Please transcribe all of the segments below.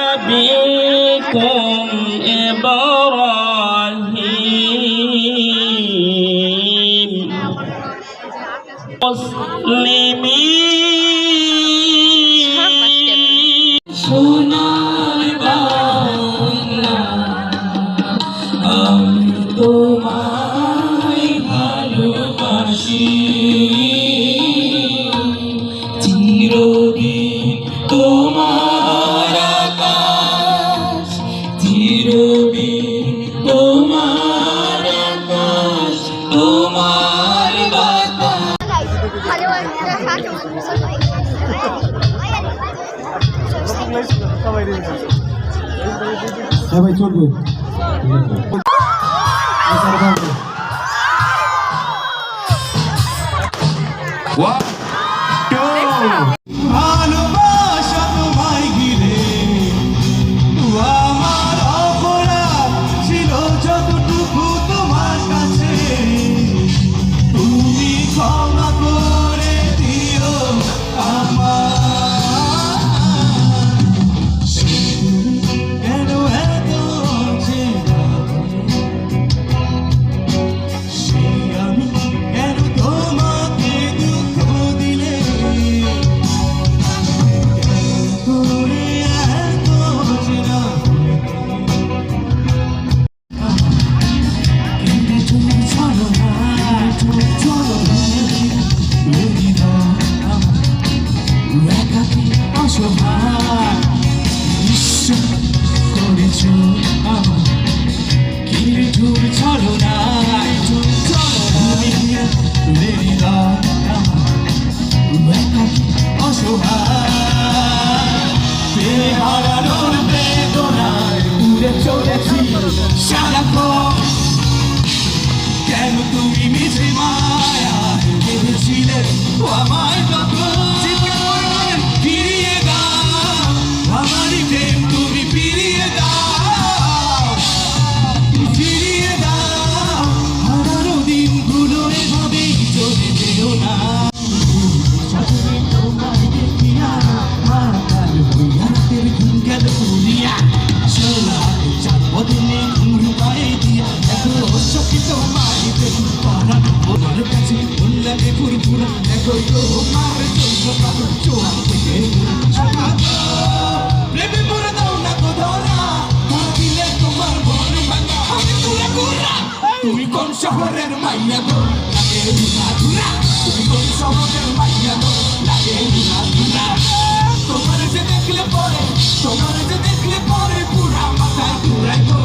أبيكم إبراهيم مسلمين সোনার বাংলা আমি তোমায় ভালোবাসি চিরদিন তোমার আকাশ চিরদিন তোমার আকাশ তোমার বাতাস সবাই চলবে ভালোবাসা তোমায় ঘিরে আমার অপরাধ ছিল যতটুকু তোমার কাছে তুমি ক্ষমা করে দিও আমার কেন এত সে আমি কেন তোমাকে দুঃখ দিলে করে এত চেনা কেটে তুমি চলো না চলো একাকি অসহায় ঈশ্বর করেছ আমার কিরে তুমি চলো না একাকি অসহায় হারানোর বেদনায় উড়ে চলেছি সারাক্ষণ কেন তুমি মিছে মায়া কেঁদেছিলে আমায় তখন ফিরিয়ে দাও আমারই প্রেম তুমি ফিরিয়ে দাও ফিরিয়ে দাও হারানো দিনগুলো এভাবেই চলে যেও না তোমায় দেখিয়া মারা কাল হইয়া রাতের ঘুম গেল উড়িয়া সোনার চাঁদ বদলে ঘুম পায়ে দিয়া এত চকিত মারিতে পারানো ওর কাছে মন লাগে ফুরফুরা দেখো তোমার চোখ কালো চোখ থেকে প্রেমে পড়ে দাও না গো ধরা দিলে তোমার মন ভাঙা আমি পুরা পুরা তুমি কোন শহরের মাইয়া গো লাগে উড়া তুমি কোন শহরের মাইয়া গো লাগে উড়া তোমার যে দেখলে পরে পুরা মাথায় ঘুরাই গো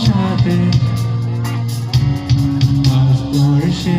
সাথে বর্ষে